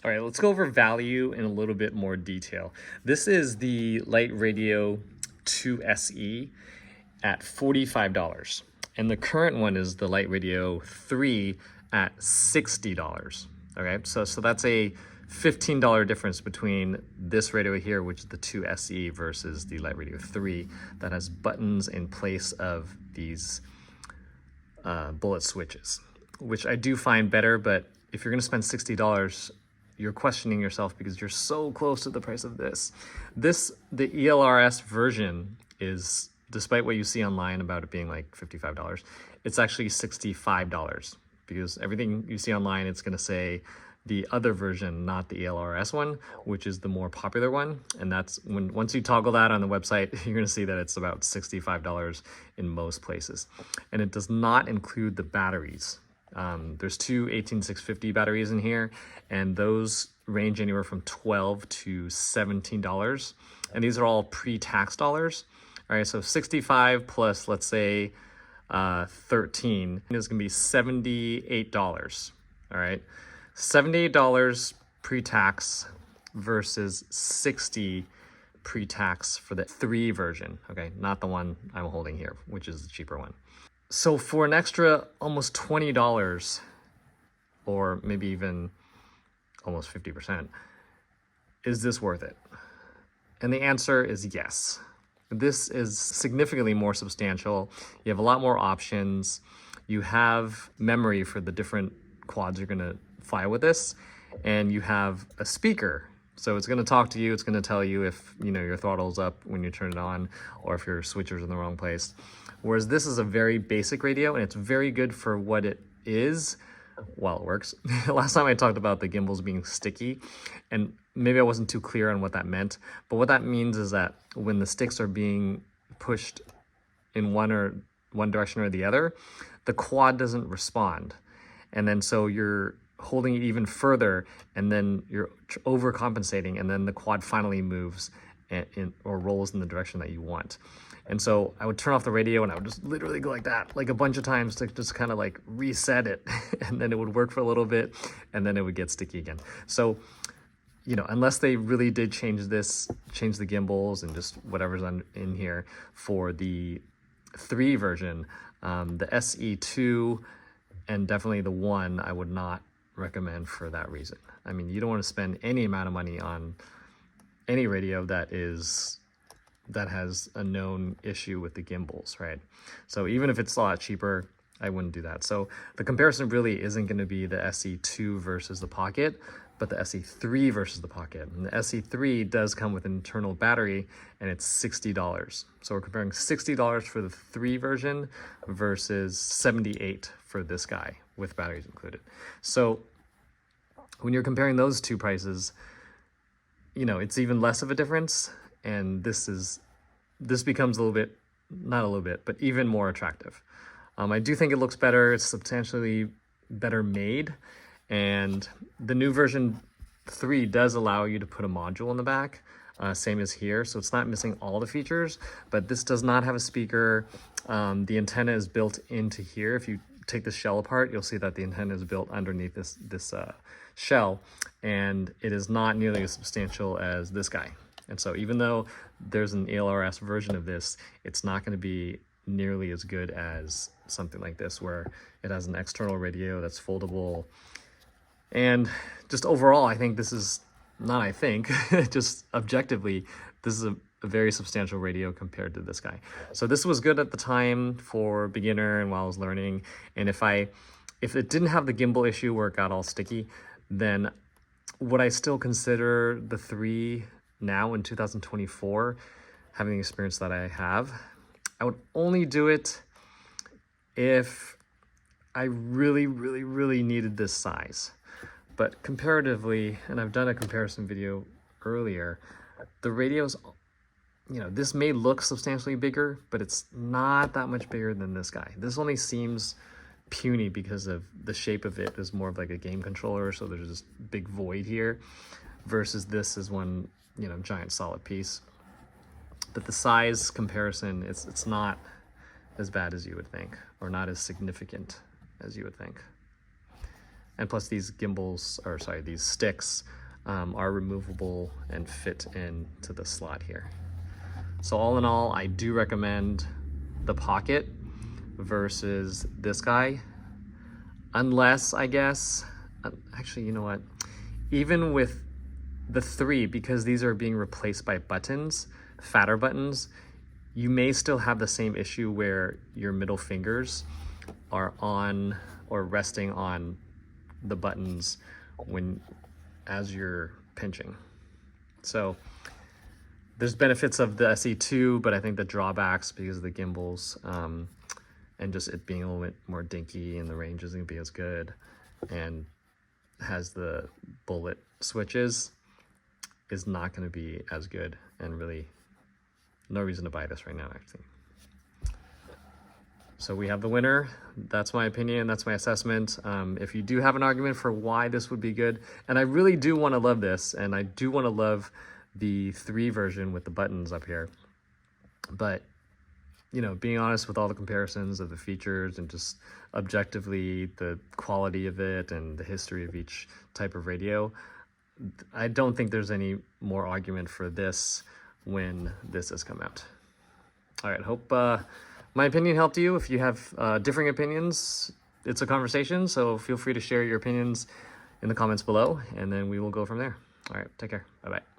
All right, let's go over value in a little bit more detail. This is the Lite Radio 2 SE at $45. And the current one is the Lite Radio 3 at $60. Okay, so that's a $15 difference between this radio here, which is the 2 SE, versus the Lite Radio 3 that has buttons in place of these bullet switches, which I do find better. But if you're gonna spend $60, you're questioning yourself because you're so close to the price of this. The ELRS version is, despite what you see online about it being like $55, it's actually $65, because everything you see online, it's gonna say the other version, not the ELRS one, which is the more popular one. And that's once you toggle that on the website, you're gonna see that it's about $65 in most places. And it does not include the batteries. There's two 18650 batteries in here, and those range anywhere from $12 to $17. And these are all pre-tax dollars. All right, so 65 plus, let's say, 13 is gonna be $78. All right, $78 pre-tax versus $60 pre-tax for the 3 version. Okay, not the one I'm holding here, which is the cheaper one. So for an extra almost $20, or maybe even almost 50%, is this worth it? And the answer is yes. This is significantly more substantial. You have a lot more options. You have memory for the different quads you're gonna fly with this, and you have a speaker. So it's gonna talk to you, it's gonna tell you if your throttle's up when you turn it on, or if your switcher's in the wrong place. Whereas this is a very basic radio, and it's very good for what it is while it works. Last time I talked about the gimbals being sticky, and maybe I wasn't too clear on what that meant, but what that means is that when the sticks are being pushed in one direction or the other, the quad doesn't respond. And then so you're holding it even further, and then you're overcompensating, and then the quad finally moves or rolls in the direction that you want. And so I would turn off the radio, and I would just literally go like that, like a bunch of times, to just kind of like reset it. And then it would work for a little bit, and then it would get sticky again. So, unless they really did change the gimbals and just whatever's in here for the 3 version, the SE2 and definitely the 1, I would not recommend for that reason. I mean, you don't want to spend any amount of money on any radio that has a known issue with the gimbals, right? So even if it's a lot cheaper, I wouldn't do that. So the comparison really isn't going to be the SE2 versus the Pocket, but the SE3 versus the Pocket. And the SE3 does come with an internal battery, and it's $60. So we're comparing $60 for the 3 version versus $78 for this guy with batteries included. So when you're comparing those two prices, it's even less of a difference. And this becomes but even more attractive. I do think it looks better. It's substantially better made. And the new version 3 does allow you to put a module in the back, same as here. So it's not missing all the features, but this does not have a speaker. The antenna is built into here. If you take the shell apart, you'll see that the antenna is built underneath this shell, and it is not nearly as substantial as this guy. And so even though there's an ELRS version of this, it's not going to be nearly as good as something like this, where it has an external radio that's foldable. And just overall, I think this is, just objectively, this is a very substantial radio compared to this guy. So this was good at the time for beginner and while I was learning. And if it didn't have the gimbal issue where it got all sticky, then would I still consider the 3 now in 2024, having the experience that I have? I would only do it if I really, really, really needed this size. But comparatively, and I've done a comparison video earlier, the radios, this may look substantially bigger, but it's not that much bigger than this guy. This only seems puny because of the shape of it is more of like a game controller, so there's this big void here, versus this is one, giant solid piece. But the size comparison, it's not as bad as you would think, or not as significant as you would think. And plus these gimbals, or sorry, these sticks are removable and fit into the slot here. So all in all, I do recommend the Pocket versus this guy, unless, I guess, actually, you know what? Even with the 3, because these are being replaced by buttons, fatter buttons, you may still have the same issue where your middle fingers are on or resting on the buttons as you're pinching. So there's benefits of the SE2, but I think the drawbacks because of the gimbals and just it being a little bit more dinky and the range isn't gonna be as good, and has the bullet switches, is not gonna be as good, and really no reason to buy this right now, actually. So we have the winner. That's my opinion, that's my assessment. If you do have an argument for why this would be good, and I really do wanna love this, and I do wanna love the 3 version with the buttons up here, but you know, being honest with all the comparisons of the features and just objectively the quality of it and the history of each type of radio, I don't think there's any more argument for this when this has come out. All right, hope my opinion helped you. If you have differing opinions, it's a conversation, so feel free to share your opinions in the comments below, and then we will go from there. All right, take care. Bye-bye.